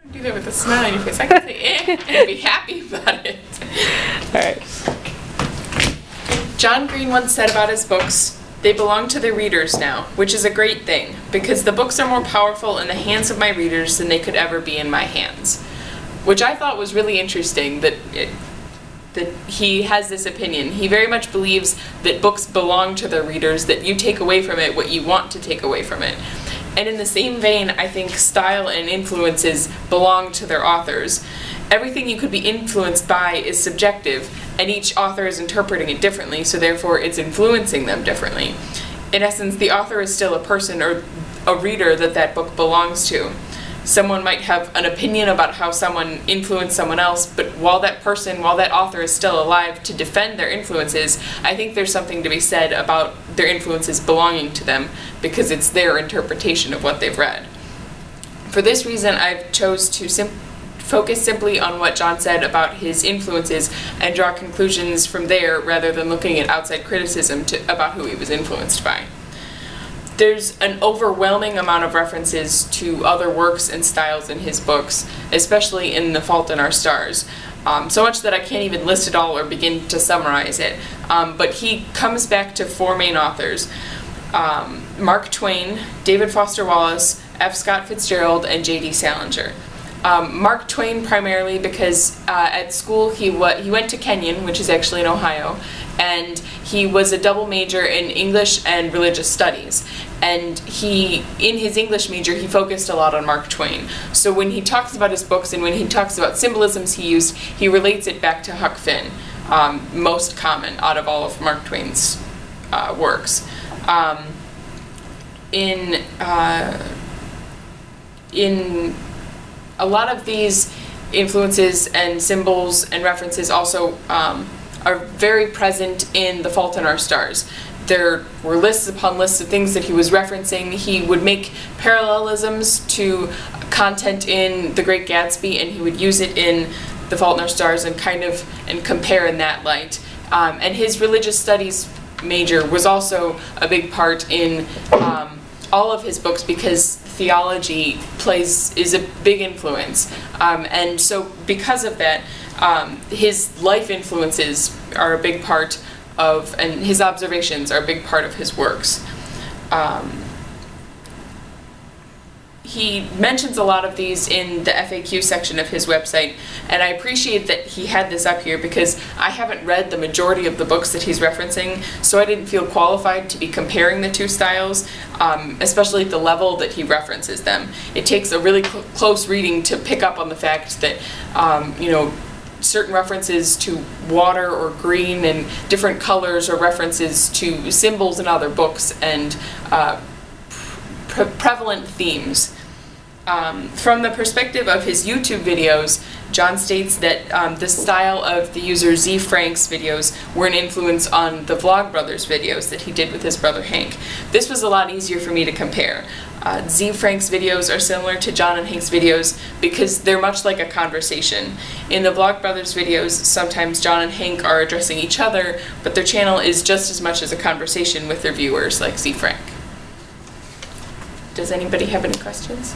Don't do that with a smile on your face. I can say eh and be happy about it. Alright. John Green once said about his books, "They belong to their readers now," which is a great thing, because the books are more powerful in the hands of my readers than they could ever be in my hands. Which I thought was really interesting, that he has this opinion. He very much believes that books belong to their readers, that you take away from it what you want to take away from it. And in the same vein, I think style and influences belong to their authors. Everything you could be influenced by is subjective, and each author is interpreting it differently, so therefore it's influencing them differently. In essence, the author is still a person or a reader that book belongs to. Someone might have an opinion about how someone influenced someone else, but while that author is still alive to defend their influences, I think there's something to be said about their influences belonging to them, because it's their interpretation of what they've read. For this reason, I've chose to focus simply on what John said about his influences and draw conclusions from there, rather than looking at outside criticism about who he was influenced by. There's an overwhelming amount of references to other works and styles in his books, especially in The Fault in Our Stars. So much that I can't even list it all or begin to summarize it. But he comes back to four main authors: Mark Twain, David Foster Wallace, F. Scott Fitzgerald, and J.D. Salinger. Mark Twain primarily because at school he went to Kenyon, which is actually in Ohio, and he was a double major in English and religious studies. And in his English major, he focused a lot on Mark Twain. So when he talks about his books and when he talks about symbolisms he used, he relates it back to Huck Finn, most common out of all of Mark Twain's works. In a lot of these influences and symbols and references also are very present in The Fault in Our Stars. There were lists upon lists of things that he was referencing. He would make parallelisms to content in The Great Gatsby, and he would use it in The Fault in Our Stars and compare in that light. And his religious studies major was also a big part in all of his books, because theology is a big influence. And so because of that, his life influences are a big part of, and his observations are a big part of his works. He mentions a lot of these in the FAQ section of his website, and I appreciate that he had this up here because I haven't read the majority of the books that he's referencing, so I didn't feel qualified to be comparing the two styles, especially at the level that he references them. It takes a really close reading to pick up on the fact that, certain references to water or green and different colors, or references to symbols in other books, and prevalent themes. From the perspective of his YouTube videos, John states that the style of the user Z Frank's videos were an influence on the Vlogbrothers videos that he did with his brother Hank. This was a lot easier for me to compare. Z Frank's videos are similar to John and Hank's videos because they're much like a conversation. In the Vlogbrothers videos, sometimes John and Hank are addressing each other, but their channel is just as much as a conversation with their viewers, like Z Frank. Does anybody have any questions?